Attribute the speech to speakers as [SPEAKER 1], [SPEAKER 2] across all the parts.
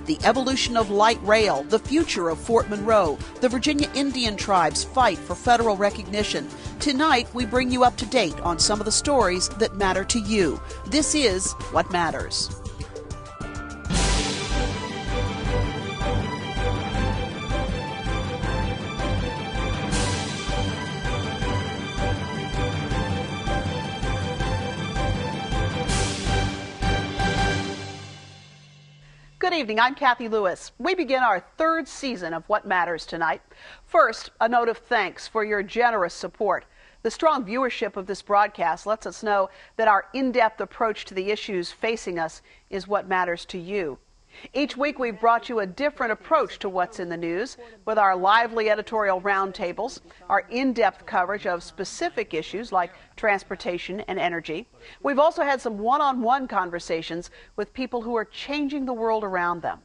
[SPEAKER 1] the evolution of light rail, the future of Fort Monroe, the Virginia Indian tribes fight for federal recognition. Tonight, we bring you up to date on some of the stories that matter to you. This is What Matters. Good evening, I'm Kathy Lewis. We begin our third season of What Matters tonight. First, a note of thanks for your generous support. The strong viewership of this broadcast lets us know that our in-depth approach to the issues facing us is what matters to you. Each week we've brought you a different approach to what's in the news with our lively editorial roundtables, our in-depth coverage of specific issues like transportation and energy. We've also had some one-on-one conversations with people who are changing the world around them.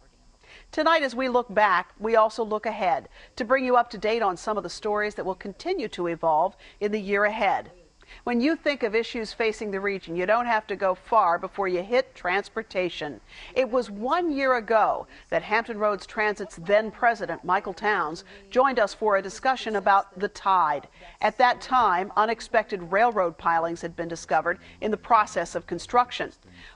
[SPEAKER 1] Tonight, as we look back, we also look ahead to bring you up to date on some of the stories that will continue to evolve in the year ahead. When you think of issues facing the region, you don't have to go far before you hit transportation. It was 1 year ago that Hampton Roads Transit's then president, Michael Towns, joined us for a discussion about the tide. At that time, unexpected railroad pilings had been discovered in the process of construction.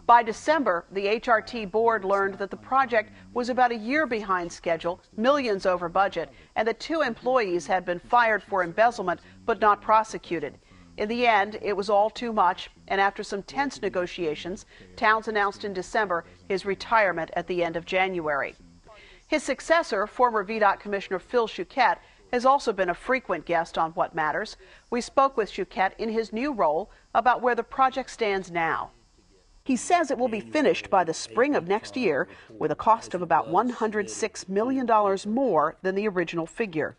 [SPEAKER 1] By December, the HRT board learned that the project was about a year behind schedule, millions over budget, and that 2 employees had been fired for embezzlement but not prosecuted. In the end, it was all too much, and after some tense negotiations, Towns announced in December his retirement at the end of January. His successor, former VDOT Commissioner Phil Shuket, has also been a frequent guest on What Matters. We spoke with Shuket in his new role about where the project stands now. He says it will be finished by the spring of next year with a cost of about $106 million more than the original figure.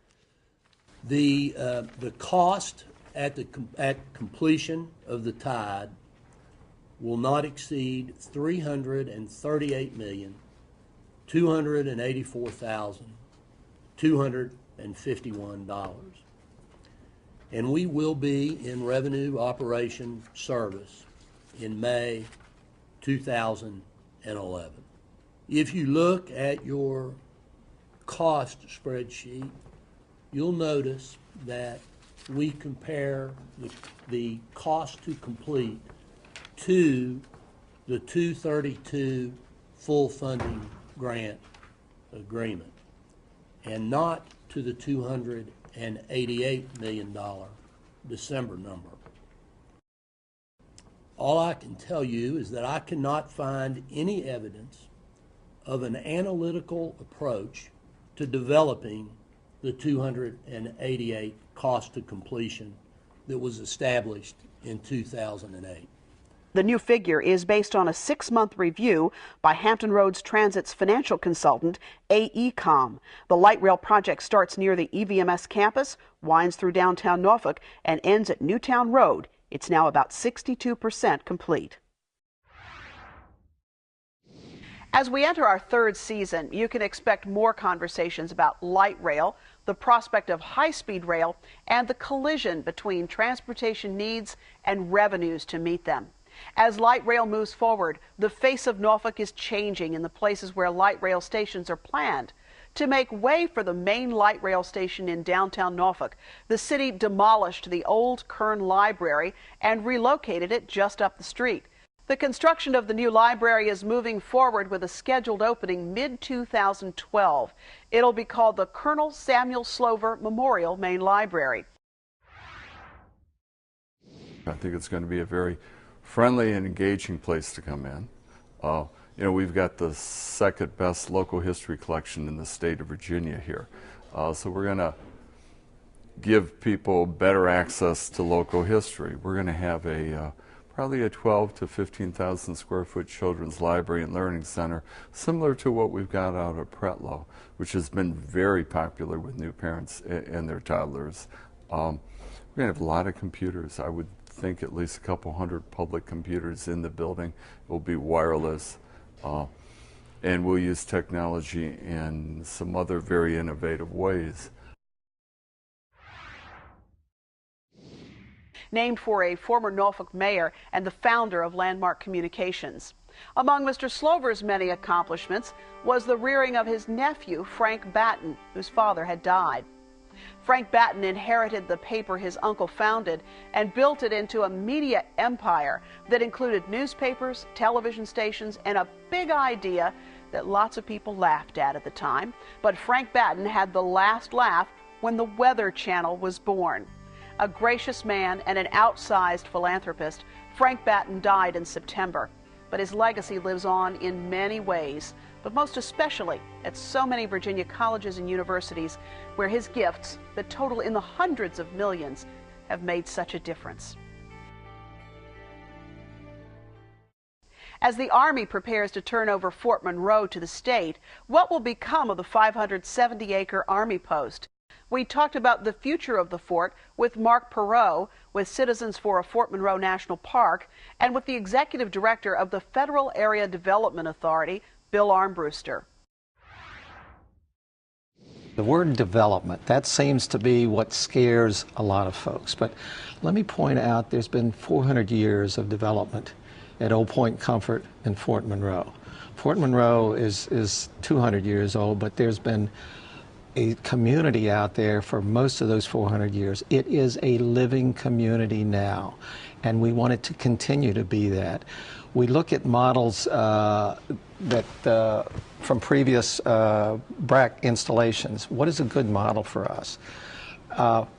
[SPEAKER 2] The cost at completion of the tide will not exceed $338,284,251, and we will be in revenue operation service in May 2011. If you look at your cost spreadsheet, you'll notice that we compare the cost to complete to the 232 full funding grant agreement and not to the $288 million December number. All I can tell you is that I cannot find any evidence of an analytical approach to developing the 288 cost to completion that was established in 2008.
[SPEAKER 1] The new figure is based on a 6-month review by Hampton Roads Transit's financial consultant, AECOM. The light rail project starts near the EVMS campus, winds through downtown Norfolk, and ends at Newtown Road. It's now about 62% complete. As we enter our third season, you can expect more conversations about light rail, the prospect of high-speed rail, and the collision between transportation needs and revenues to meet them. As light rail moves forward, the face of Norfolk is changing in the places where light rail stations are planned. To make way for the main light rail station in downtown Norfolk, the city demolished the old Kern Library and relocated it just up the street. The construction of the new library is moving forward with a scheduled opening mid-2012. It'll be called the Colonel Samuel Slover Memorial Main Library.
[SPEAKER 3] I think it's going to be a very friendly and engaging place to come in. We've got the second best local history collection in the state of Virginia here. So we're going to give people better access to local history. We're going to have probably a 12 to 15,000 square foot children's library and learning center, similar to what we've got out at Pretlow, which has been very popular with new parents and their toddlers. We're going to have a lot of computers. I would think at least a couple hundred public computers in the building. It will be wireless, and we'll use technology in some other very innovative ways.
[SPEAKER 1] Named for a former Norfolk mayor and the founder of Landmark Communications. Among Mr. Slover's many accomplishments was the rearing of his nephew, Frank Batten, whose father had died. Frank Batten inherited the paper his uncle founded and built it into a media empire that included newspapers, television stations, and a big idea that lots of people laughed at the time. But Frank Batten had the last laugh when the Weather Channel was born. A gracious man and an outsized philanthropist, Frank Batten died in September. But his legacy lives on in many ways, but most especially at so many Virginia colleges and universities where his gifts, that total in the hundreds of millions, have made such a difference. As the Army prepares to turn over Fort Monroe to the state, what will become of the 570-acre Army post? We talked about the future of the fort with Mark Perot, with Citizens for a Fort Monroe National Park, and with the executive director of the Federal Area Development Authority, Bill Armbruster.
[SPEAKER 4] The word development, that seems to be what scares a lot of folks. But let me point out there's been 400 years of development at Old Point Comfort and Fort Monroe. Fort Monroe is 200 years old, but there's been a community out there for most of those 400 years. It is a living community now, and we want it to continue to be that. We look at models from previous BRAC installations. What is a good model for us?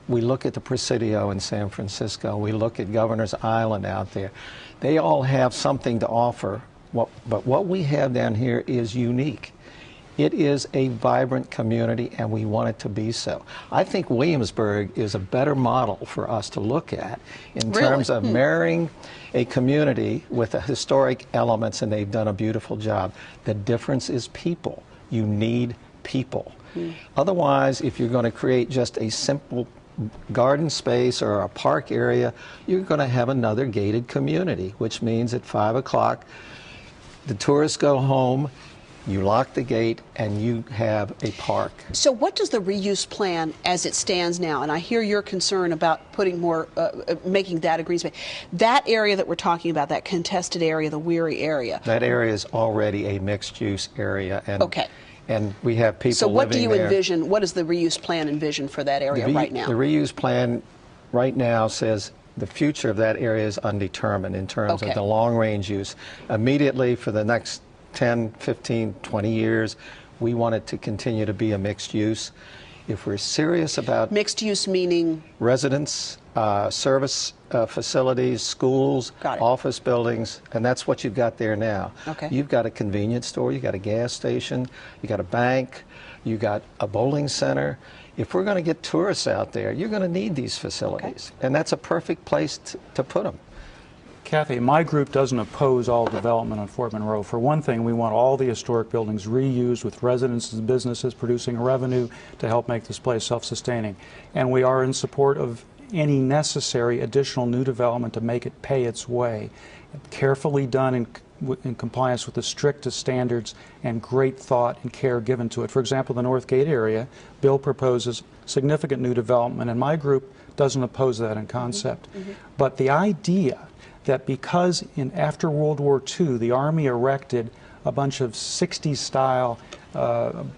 [SPEAKER 4] We look at the Presidio in San Francisco. We look at Governor's Island out there. They all have something to offer, but what we have down here is unique. It is a vibrant community, and we want it to be so. I think Williamsburg is a better model for us to look at in terms of marrying a community with the historic elements, and they've done a beautiful job. The difference is people. You need people. Otherwise, if you're going to create just a simple garden space or a park area, you're going to have another gated community, which means at 5 o'clock, the tourists go home, you lock the gate, and you have a park.
[SPEAKER 1] So what does the reuse plan as it stands now, and I hear your concern about putting more, making that a green space, that area that we're talking about, that contested area, the Weary area.
[SPEAKER 4] That area is already a mixed-use area, and
[SPEAKER 1] okay.
[SPEAKER 4] And we have people
[SPEAKER 1] So what
[SPEAKER 4] living
[SPEAKER 1] do you
[SPEAKER 4] there.
[SPEAKER 1] envision, what does the reuse plan envision for that area right now?
[SPEAKER 4] The reuse plan right now says the future of that area is undetermined in terms of the long-range use. Immediately for the next 10, 15, 20 years, we want it to continue to be a mixed use. If we're serious about
[SPEAKER 1] mixed use meaning
[SPEAKER 4] residents, service facilities, schools, office buildings, and that's what you've got there now.
[SPEAKER 1] Okay.
[SPEAKER 4] You've got a convenience store, you've got a gas station, you've got a bank, you've got a bowling center. If we're going to get tourists out there, you're going to need these facilities, and that's a perfect place to put them.
[SPEAKER 5] Kathy, my group doesn't oppose all development on Fort Monroe. For one thing, we want all the historic buildings reused with residents and businesses producing revenue to help make this place self-sustaining. And we are in support of any necessary additional new development to make it pay its way. Carefully done in compliance with the strictest standards and great thought and care given to it. For example, the North Gate area, Bill proposes significant new development, and my group doesn't oppose that in concept. But the idea that because after World War II, the Army erected a bunch of 60s-style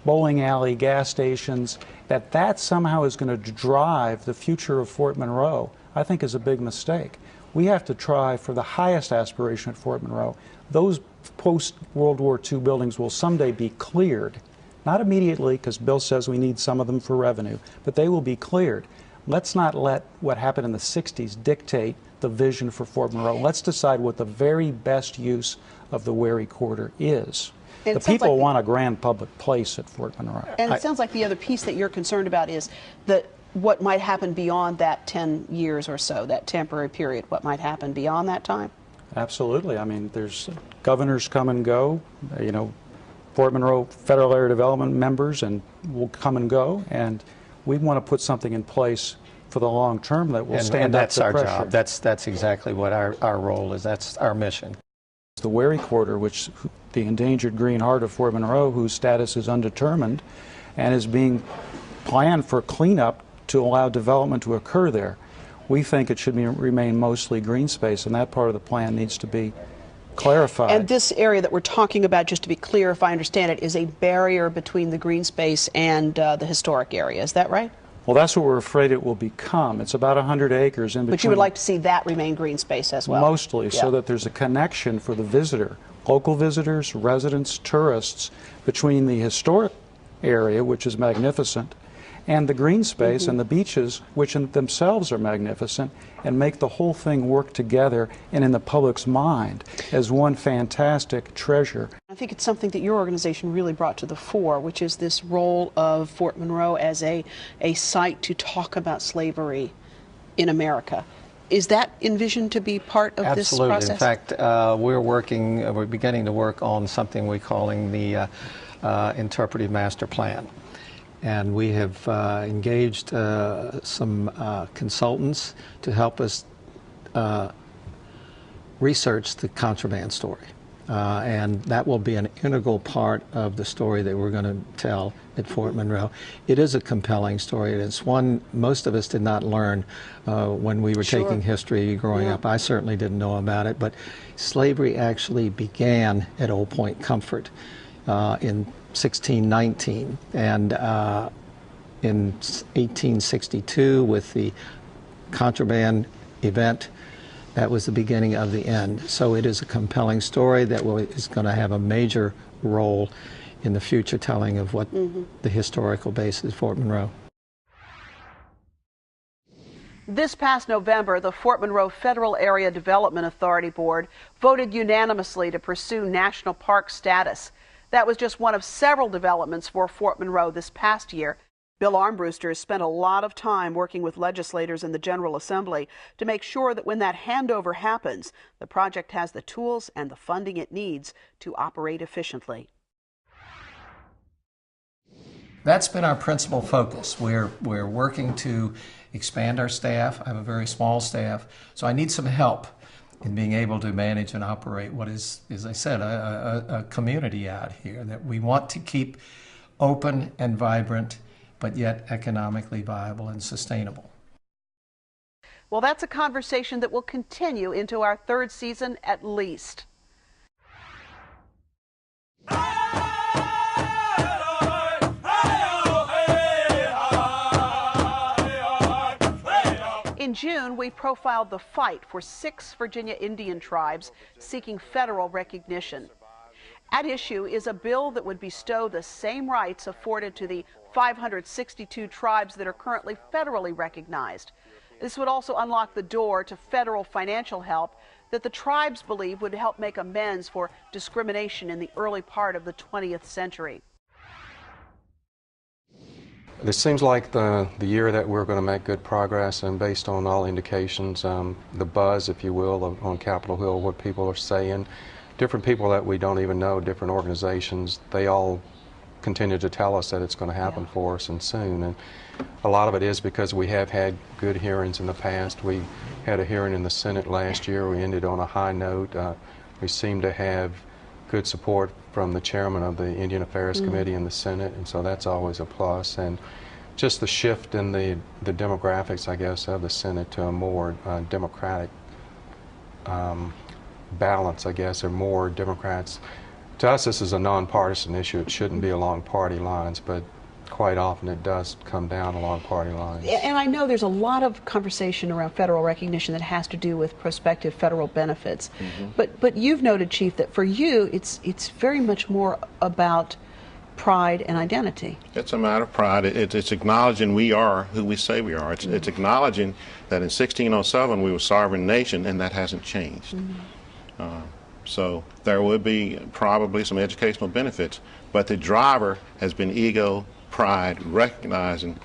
[SPEAKER 5] bowling alley, gas stations, that somehow is going to drive the future of Fort Monroe, I think is a big mistake. We have to try for the highest aspiration at Fort Monroe. Those post-World War II buildings will someday be cleared. Not immediately, because Bill says we need some of them for revenue, but they will be cleared. Let's not let what happened in the 60s dictate the vision for Fort Monroe. Let's decide what the very best use of the Wary Quarter is. The people want a grand public place at Fort Monroe.
[SPEAKER 1] And it sounds like the other piece that you're concerned about is what might happen beyond that 10 years or so, that temporary period, what might happen beyond that time?
[SPEAKER 5] Absolutely. I mean, there's governors come and go, you know, Fort Monroe Federal Area Development members and will come and go, and we want to put something in place for the long term that will stand up to pressure.
[SPEAKER 4] And that's our job. That's exactly what our role is. That's our mission.
[SPEAKER 5] The Wary Quarter, which the endangered green heart of Fort Monroe, whose status is undetermined and is being planned for cleanup to allow development to occur there. We think it should remain mostly green space, and that part of the plan needs to be clarified.
[SPEAKER 1] And this area that we're talking about, just to be clear, if I understand it, is a barrier between the green space and the historic area. Is that right?
[SPEAKER 5] Well, that's what we're afraid it will become. It's about 100 acres in between.
[SPEAKER 1] But you would like to see that remain green space as well?
[SPEAKER 5] Mostly, so that there's a connection for the visitor, local visitors, residents, tourists, between the historic area, which is magnificent, and the green space and the beaches, which in themselves are magnificent, and make the whole thing work together and in the public's mind as one fantastic treasure.
[SPEAKER 1] I think it's something that your organization really brought to the fore, which is this role of Fort Monroe as a site to talk about slavery in America. Is that envisioned to be part of this process?
[SPEAKER 4] Absolutely. In fact, we're beginning to work on something we're calling the interpretive master plan. And we have engaged some consultants to help us research the contraband story. And that will be an integral part of the story that we're going to tell at Fort Monroe. It is a compelling story. It's one most of us did not learn when we were taking history growing up. I certainly didn't know about it, but slavery actually began at Old Point Comfort in 1619, and in 1862 with the contraband event, that was the beginning of the end. So it is a compelling story that is going to have a major role in the future telling of what the historical base is, Fort Monroe.
[SPEAKER 1] This past November, the Fort Monroe Federal Area Development Authority Board voted unanimously to pursue national park status. That was just one of several developments for Fort Monroe this past year. Bill Armbruster has spent a lot of time working with legislators in the General Assembly to make sure that when that handover happens, the project has the tools and the funding it needs to operate efficiently.
[SPEAKER 4] That's been our principal focus. We're working to expand our staff. I have a very small staff, so I need some help in being able to manage and operate what is, as I said, a community out here that we want to keep open and vibrant, but yet economically viable and sustainable.
[SPEAKER 1] Well, that's a conversation that will continue into our third season at least. In June, we profiled the fight for 6 Virginia Indian tribes seeking federal recognition. At issue is a bill that would bestow the same rights afforded to the 562 tribes that are currently federally recognized. This would also unlock the door to federal financial help that the tribes believe would help make amends for discrimination in the early part of the 20th century.
[SPEAKER 6] This seems like the year that we're going to make good progress, and based on all indications, the buzz, if you will, on Capitol Hill, what people are saying, different people that we don't even know, different organizations, they all continue to tell us that it's going to happen for us and soon. And a lot of it is because we have had good hearings in the past. We had a hearing in the Senate last year. We ended on a high note. We seem to have good support from the chairman of the Indian Affairs Committee in the Senate, and so that's always a plus. And just the shift in the demographics, I guess, of the Senate to a more democratic balance, I guess, or more Democrats. To us, this is a nonpartisan issue. It shouldn't be along party lines, but quite often it does come down along party lines.
[SPEAKER 1] And I know there's a lot of conversation around federal recognition that has to do with prospective federal benefits. But you've noted, Chief, that for you it's very much more about pride and identity.
[SPEAKER 7] It's a matter of pride. It's acknowledging we are who we say we are. It's acknowledging that in 1607 we were a sovereign nation, and that hasn't changed. So there would be probably some educational benefits, but the driver has been ego, pride, recognizing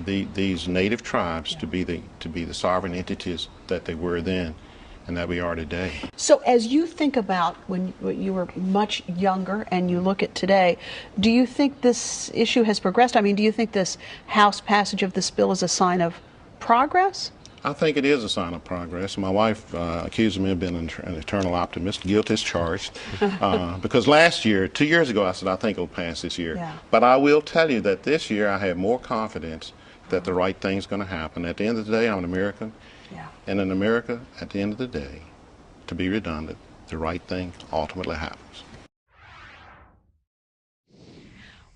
[SPEAKER 7] these native tribes to be the sovereign entities that they were then and that we are today.
[SPEAKER 1] So as you think about when you were much younger and you look at today, do you think this issue has progressed? I mean, do you think this House passage of this bill is a sign of progress?
[SPEAKER 7] I think it is a sign of progress. My wife accused me of being an eternal optimist, guilt is charged, because last year, 2 years ago, I said, I think it'll pass this year.
[SPEAKER 1] Yeah.
[SPEAKER 7] But I will tell you that this year I have more confidence that the right thing's going to happen. At the end of the day, I'm an American, and in America, at the end of the day, to be redundant, the right thing ultimately happens.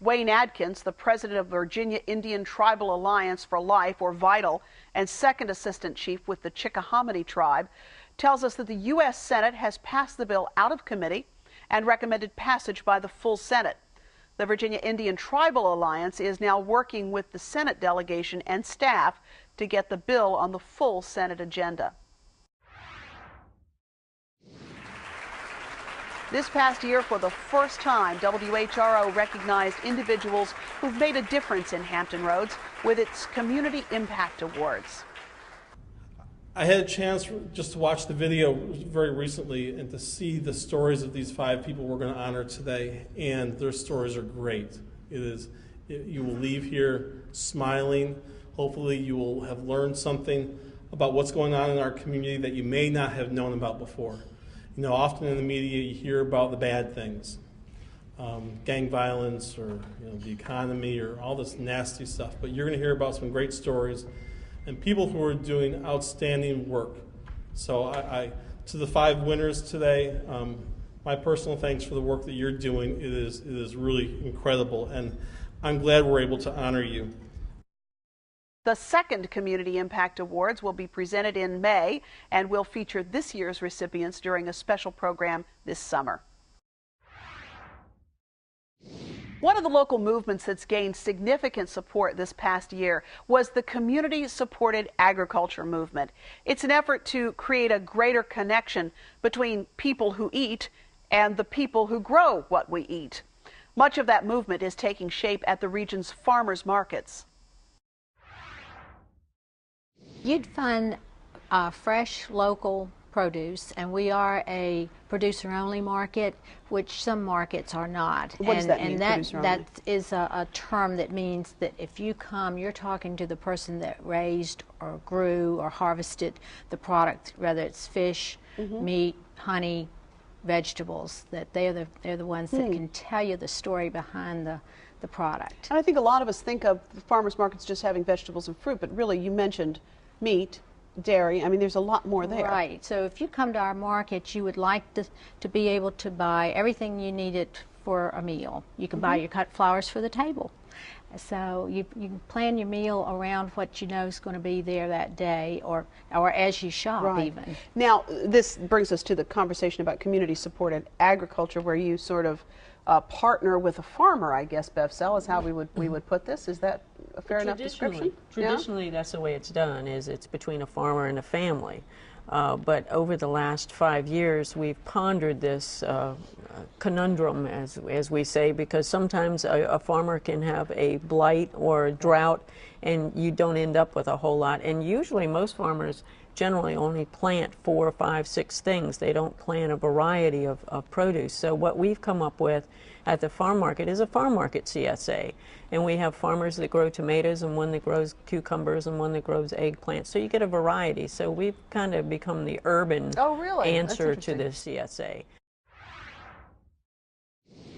[SPEAKER 1] Wayne Adkins, the president of Virginia Indian Tribal Alliance for Life, or VITAL, and second assistant chief with the Chickahominy tribe, tells us that the U.S. Senate has passed the bill out of committee and recommended passage by the full Senate. The Virginia Indian Tribal Alliance is now working with the Senate delegation and staff to get the bill on the full Senate agenda. This past year, for the first time, WHRO recognized individuals who've made a difference in Hampton Roads with its Community Impact Awards.
[SPEAKER 8] I had a chance just to watch the video very recently and to see the stories of these 5 people we're going to honor today, and their stories are great. You will leave here smiling. Hopefully you will have learned something about what's going on in our community that you may not have known about before. You know, often in the media you hear about the bad things, gang violence, or the economy, or all this nasty stuff. But you're going to hear about some great stories and people who are doing outstanding work. So to the 5 winners today, my personal thanks for the work that you're doing. It is really incredible, and I'm glad we're able to honor you.
[SPEAKER 1] The second Community Impact Awards will be presented in May and will feature this year's recipients during a special program this summer. One of the local movements that's gained significant support this past year was the community-supported agriculture movement. It's an effort to create a greater connection between people who eat and the people who grow what we eat. Much of that movement is taking shape at the region's farmers markets.
[SPEAKER 9] You'd find fresh local produce, and we are a producer-only market, which some markets are not.
[SPEAKER 1] What does that mean,
[SPEAKER 9] that is a term that means that if you come, you're talking to the person that raised or grew or harvested the product, whether it's fish, meat, honey, vegetables, that they're the ones that can tell you the story behind the product.
[SPEAKER 1] And I think a lot of us think of the farmers markets just having vegetables and fruit, but really you mentioned meat, dairy. I mean, there's a lot more there.
[SPEAKER 9] Right. So if you come to our market, you would like to be able to buy everything you needed for a meal. You can buy your cut flowers for the table. So you can plan your meal around what you know is going to be there that day, or as you shop even.
[SPEAKER 1] Now, this brings us to the conversation about community-supported agriculture, where you sort of partner with a farmer, I guess, Bevsel, is how we would put this. Is that a fair enough description?
[SPEAKER 10] Traditionally, that's the way it's done, is it's between a farmer and a family. But over the last 5 years, we've pondered this conundrum, as we say, because sometimes a farmer can have a blight or a drought, and you don't end up with a whole lot. And usually most farmers generally only plant 4, 5, 6 things. They don't plant a variety of produce. So what we've come up with at the farm market is a farm market CSA. And we have farmers that grow tomatoes, and one that grows cucumbers, and one that grows eggplants. So you get a variety. So we've kind of become the urban answer to the CSA.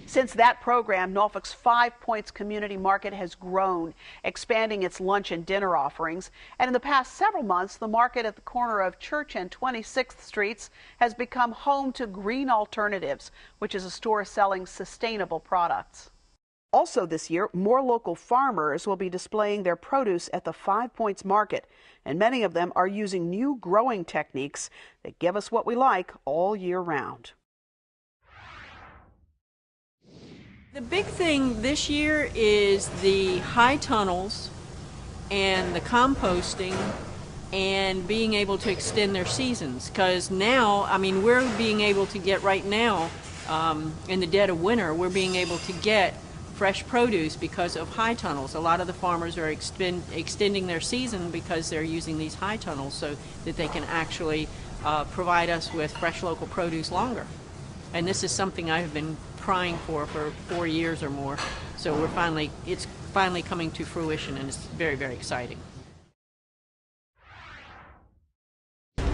[SPEAKER 1] Since that program, Norfolk's 5 Points Community Market has grown, expanding its lunch and dinner offerings. And in the past several months, the market at the corner of Church and 26th Streets has become home to Green Alternatives, which is a store selling sustainable products. Also this year, more local farmers will be displaying their produce at the 5 Points Market, and many of them are using new growing techniques that give us what we like all year round.
[SPEAKER 10] The big thing this year is the high tunnels and the composting and being able to extend their seasons. Because now, I mean, we're being able to get right now, in the dead of winter, we're being able to get fresh produce because of high tunnels. A lot of the farmers are extending their season because they're using these high tunnels so that they can actually provide us with fresh local produce longer. And this is something I have been crying for 4 years or more. So it's finally coming to fruition, and it's very, very exciting.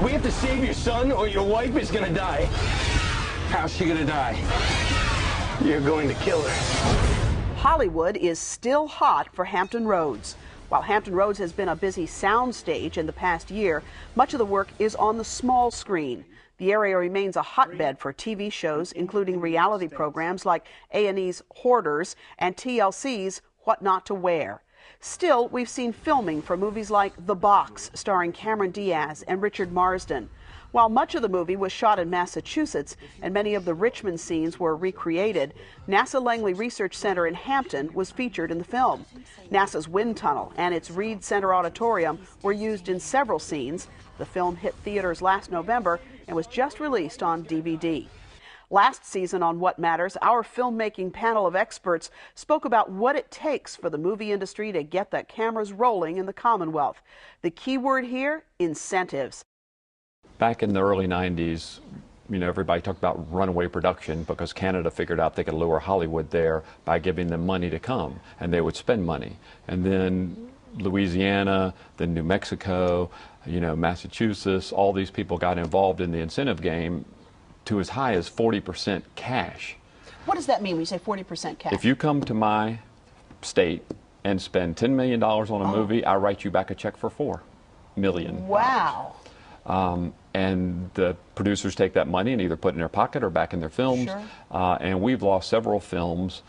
[SPEAKER 11] We have to save your son, or your wife is gonna die. How's she gonna die? You're going to kill her.
[SPEAKER 1] Hollywood is still hot for Hampton Roads. While Hampton Roads has been a busy soundstage in the past year, much of the work is on the small screen. The area remains a hotbed for TV shows, including reality programs like A&E's Hoarders and TLC's What Not to Wear. Still, we've seen filming for movies like The Box, starring Cameron Diaz and Richard Marsden. While much of the movie was shot in Massachusetts and many of the Richmond scenes were recreated, NASA Langley Research Center in Hampton was featured in the film. NASA's wind tunnel and its Reed Center Auditorium were used in several scenes. The film hit theaters last November and was just released on DVD. Last season on What Matters, our filmmaking panel of experts spoke about what it takes for the movie industry to get the cameras rolling in the Commonwealth. The key word here, incentives.
[SPEAKER 12] Back in the early 90s, everybody talked about runaway production because Canada figured out they could lure Hollywood there by giving them money to come, and they would spend money. And then Louisiana, then New Mexico, Massachusetts, all these people got involved in the incentive game to as high as 40% cash.
[SPEAKER 1] What does that mean when you say 40% cash?
[SPEAKER 12] If you come to my state and spend $10 million on a movie, I write you back a check for $4 million.
[SPEAKER 1] Wow.
[SPEAKER 12] And the producers take that money and either put it in their pocket or back in their films.
[SPEAKER 1] Sure.
[SPEAKER 12] And we've lost several films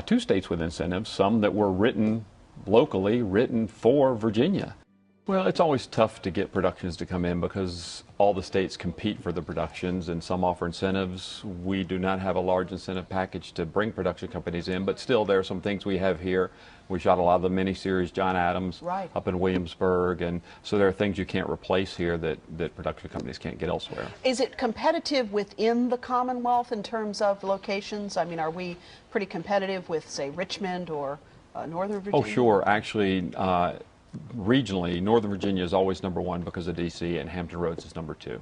[SPEAKER 12] to states with incentives, some that were written locally, written for Virginia. Well, it's always tough to get productions to come in because all the states compete for the productions and some offer incentives. We do not have a large incentive package to bring production companies in, but still there are some things we have here. We shot a lot of the miniseries John Adams up in Williamsburg, and so there are things you can't replace here that production companies can't get elsewhere.
[SPEAKER 1] Is it competitive within the Commonwealth in terms of locations? I mean, are we pretty competitive with, say, Richmond or Northern Virginia?
[SPEAKER 12] Oh, sure. Actually, regionally, Northern Virginia is always number one because of D.C., and Hampton Roads is number 2.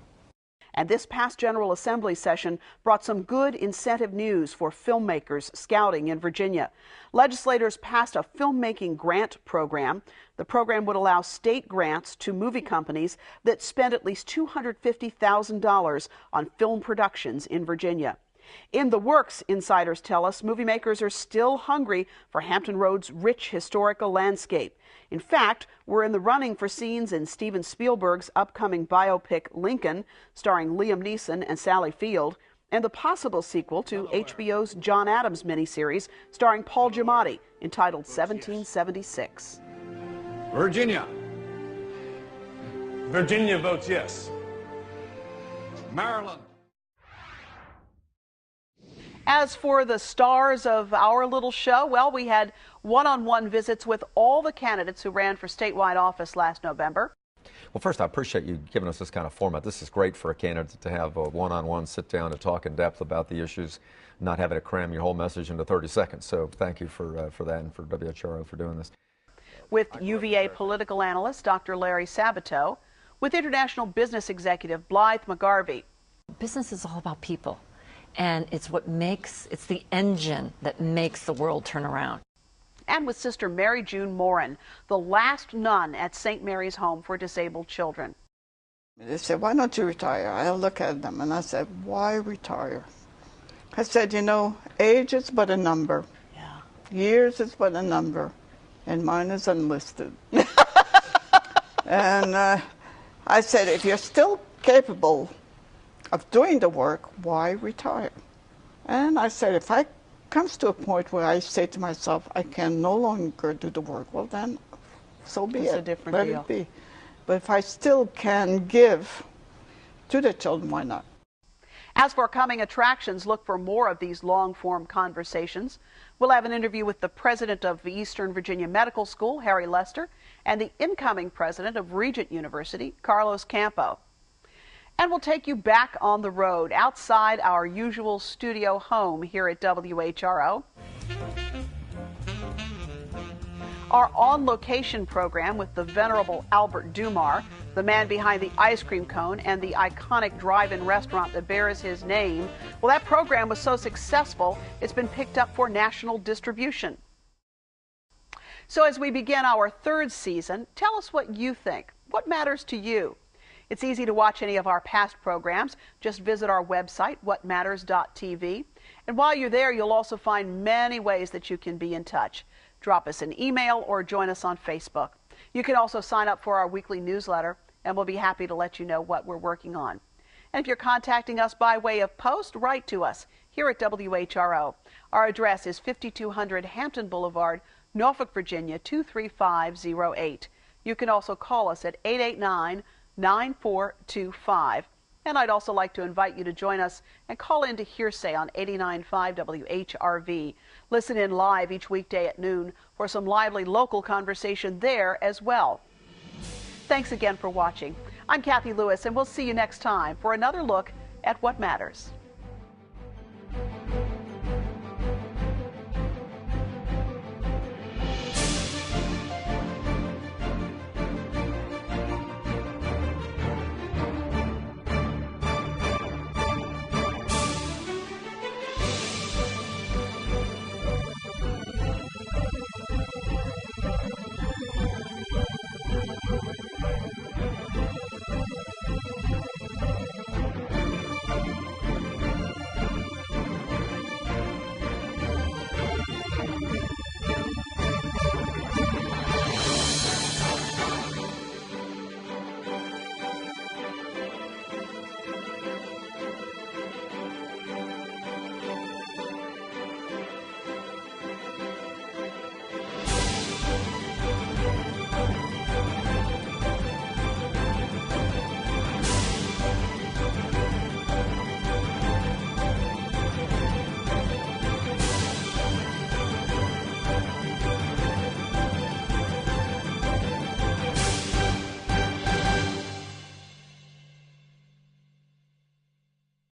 [SPEAKER 1] And this past General Assembly session brought some good incentive news for filmmakers scouting in Virginia. Legislators passed a filmmaking grant program. The program would allow state grants to movie companies that spend at least $250,000 on film productions in Virginia. In the works, insiders tell us, movie makers are still hungry for Hampton Roads' rich historical landscape. In fact, we're in the running for scenes in Steven Spielberg's upcoming biopic Lincoln, starring Liam Neeson and Sally Field, and the possible sequel to HBO's John Adams miniseries starring Paul Giamatti, entitled 1776.
[SPEAKER 13] Virginia. Virginia votes yes. Maryland.
[SPEAKER 1] As for the stars of our little show, well, we had one-on-one visits with all the candidates who ran for statewide office last November.
[SPEAKER 14] Well, first, I appreciate you giving us this kind of format. This is great for a candidate to have a one-on-one sit down and talk in depth about the issues, not having to cram your whole message into 30 seconds. So thank you for that and for WHRO for doing this.
[SPEAKER 1] With UVA political analyst Dr. Larry Sabato, with international business executive Blythe McGarvey.
[SPEAKER 15] Business is all about people. And it's the engine that makes the world turn around.
[SPEAKER 1] And with Sister Mary June Morin, the last nun at St. Mary's Home for Disabled Children.
[SPEAKER 16] They said, "Why don't you retire?" I look at them and I said, "Why retire?" I said, age is but a number.
[SPEAKER 1] Yeah.
[SPEAKER 16] Years is but a number. And mine is unlisted. And I said, if you're still capable of doing the work, why retire? And I said, if I comes to a point where I say to myself, I can no longer do the work, well then, so be it.
[SPEAKER 1] It's a different deal.
[SPEAKER 16] Let it be. But if I still can give to the children, why not?
[SPEAKER 1] As for coming attractions, look for more of these long-form conversations. We'll have an interview with the president of the Eastern Virginia Medical School, Harry Lester, and the incoming president of Regent University, Carlos Campo. And we'll take you back on the road, outside our usual studio home here at WHRO. Our on-location program with the venerable Albert Dumar, the man behind the ice cream cone and the iconic drive-in restaurant that bears his name. Well, that program was so successful, it's been picked up for national distribution. So as we begin our third season, tell us what you think. What matters to you? It's easy to watch any of our past programs. Just visit our website, whatmatters.tv. And while you're there, you'll also find many ways that you can be in touch. Drop us an email or join us on Facebook. You can also sign up for our weekly newsletter, and we'll be happy to let you know what we're working on. And if you're contacting us by way of post, write to us here at WHRO. Our address is 5200 Hampton Boulevard, Norfolk, Virginia 23508. You can also call us at 889-9425. And I'd also like to invite you to join us and call in to Hearsay on 89.5 WHRV. Listen in live each weekday at noon for some lively local conversation there as well. Thanks again for watching. I'm Kathy Lewis, and we'll see you next time for another look at what matters.